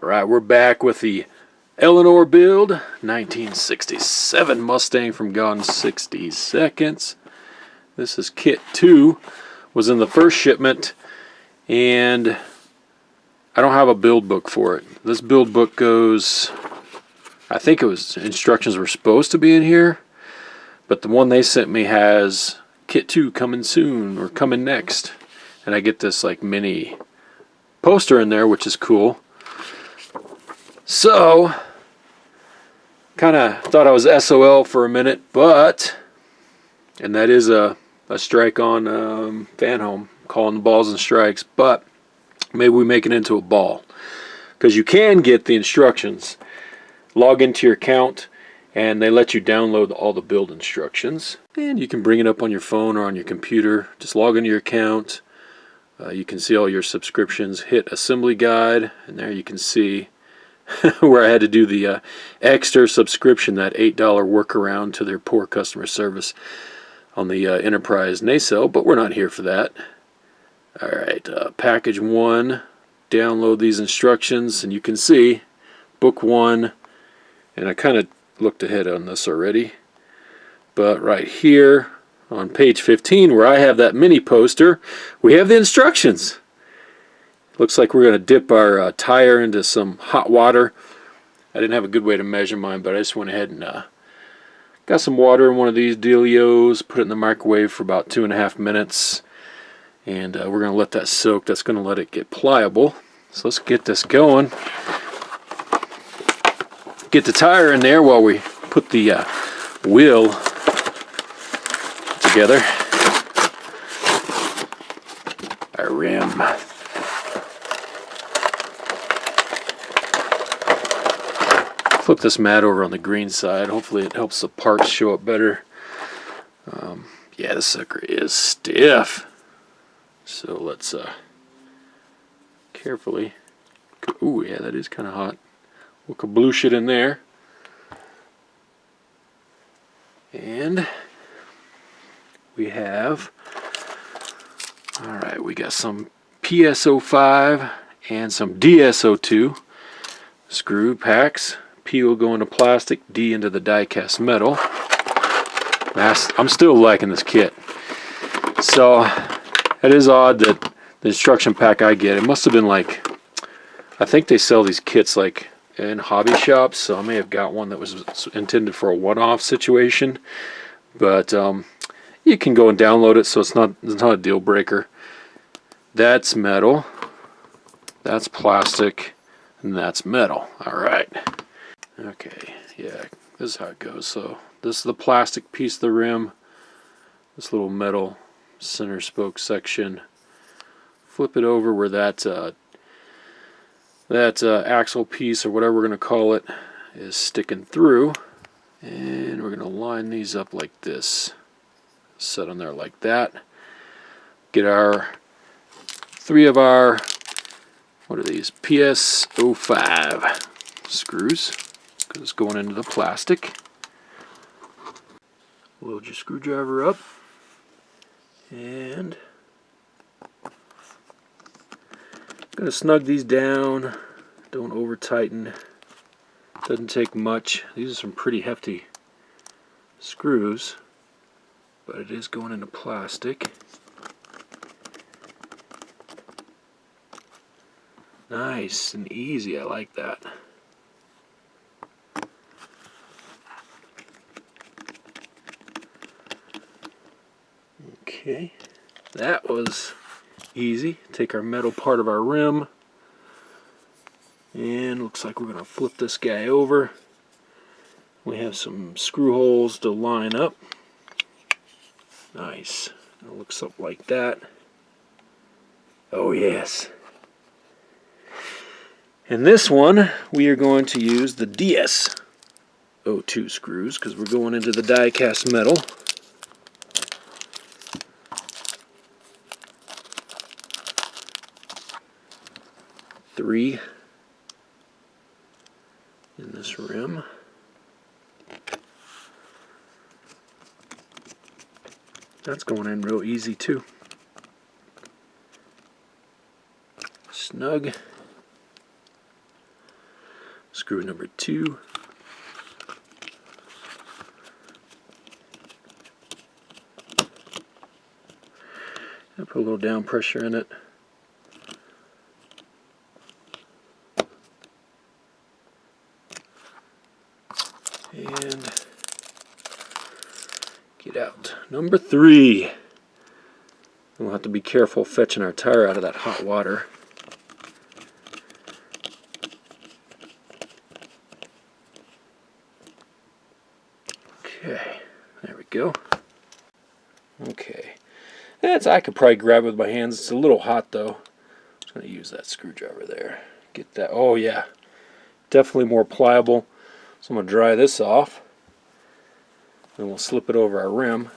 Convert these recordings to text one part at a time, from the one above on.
Alright, we're back with the Eleanor build, 1967 Mustang from Gone 60 Seconds. This is kit 2, was in the first shipment, and I don't have a build book for it. This build book goes, I think it was, instructions were supposed to be in here, but the one they sent me has kit 2 coming soon, or coming next. And I get this like mini poster in there, which is cool. So, kind of thought I was SOL for a minute, but, and that is a strike on Fanhome, calling the balls and strikes, but maybe we make it into a ball. Because you can get the instructions, log into your account, and they let you download all the build instructions. And you can bring it up on your phone or on your computer. Just log into your account. You can see all your subscriptions. Hit assembly guide, and there you can see where I had to do the extra subscription, that $8 workaround to their poor customer service on the Enterprise nacelle, but we're not here for that. Alright, package 1, download these instructions, and you can see book 1, and I kind of looked ahead on this already, but right here on page 15 where I have that mini poster, we have the instructions. Looks like we're going to dip our tire into some hot water. I didn't have a good way to measure mine, but I just went ahead and got some water in one of these dealios, put it in the microwave for about 2.5 minutes, and we're going to let that soak. That's going to let it get pliable. So let's get this going. Get the tire in there while we put the wheel together. Our rim. Flip this mat over on the green side. Hopefully it helps the parts show up better. Yeah, this sucker is stiff. So let's carefully. Ooh, yeah, that is kind of hot. We'll kabloosh it in there. And we have, alright, we got some PSO5 and some DSO2 screw packs. P will go into plastic, D into the die-cast metal. I'm still liking this kit. So, it is odd that the instruction pack I get, it must have been like, I think they sell these kits like in hobby shops, so I may have got one that was intended for a one-off situation. But you can go and download it, so it's not a deal breaker. That's metal, that's plastic, and that's metal. Alright. Okay, yeah, this is how it goes. So this is the plastic piece of the rim, this little metal center spoke section. Flip it over where that axle piece, or whatever we're going to call it, is sticking through, and we're going to line these up like this. Set on there like that. Get our 3 of our, what are these, PSO5 screws, because it's going into the plastic. Load your screwdriver up, and I'm going to snug these down. Don't over tighten. Doesn't take much. These are some pretty hefty screws, but it is going into plastic. Nice and easy. I like that. Okay, that was easy. Take our metal part of our rim, and looks like we're going to flip this guy over. We have some screw holes to line up. Nice. It looks up like that. Oh yes. In this one, we are going to use the DSO2 screws, because we're going into the die-cast metal. Three in this rim. That's going in real easy too. Snug. Screw number 2. I put a little down pressure in it. And get out. Number 3. We'll have to be careful fetching our tire out of that hot water. Okay, there we go. Okay, I could probably grab it with my hands. It's a little hot though. I'm just going to use that screwdriver there. Get that. Oh yeah, definitely more pliable. So I'm going to dry this off. Then we'll slip it over our rim.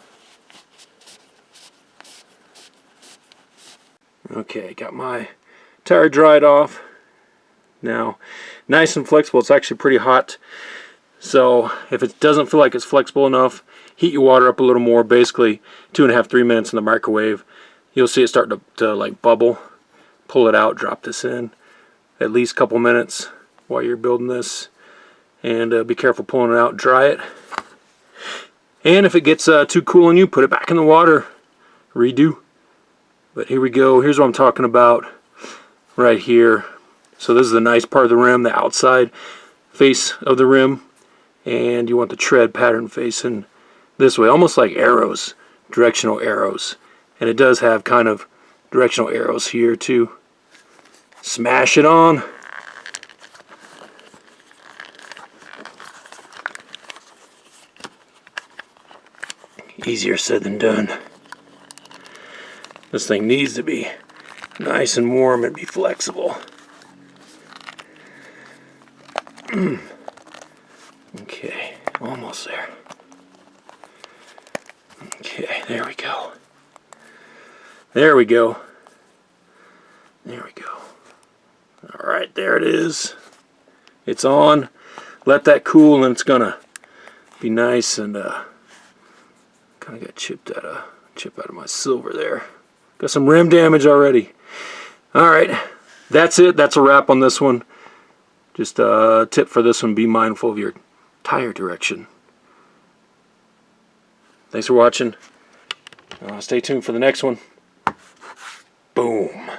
Okay, got my tire dried off. Now, nice and flexible. It's actually pretty hot. So if it doesn't feel like it's flexible enough, heat your water up a little more. Basically 2.5–3 minutes in the microwave. You'll see it start to like bubble. Pull it out, drop this in. At least a couple minutes while you're building this. And be careful pulling it out. Dry it. And if it gets too cool on you, put it back in the water. Redo. But here we go. Here's what I'm talking about right here. So this is the nice part of the rim, the outside face of the rim. And you want the tread pattern facing this way, almost like arrows, directional arrows. And it does have kind of directional arrows here too. Smash it on. Easier said than done. This thing needs to be nice and warm and be flexible. Okay, almost there. Okay, there we go. There we go. There we go. Alright, there it is. It's on. Let that cool and it's gonna be nice and kind of got chip out of my silver there. Got some rim damage already. Alright, that's it. That's a wrap on this one. Just a tip for this one, be mindful of your tire direction. Thanks for watching. Stay tuned for the next one. Boom.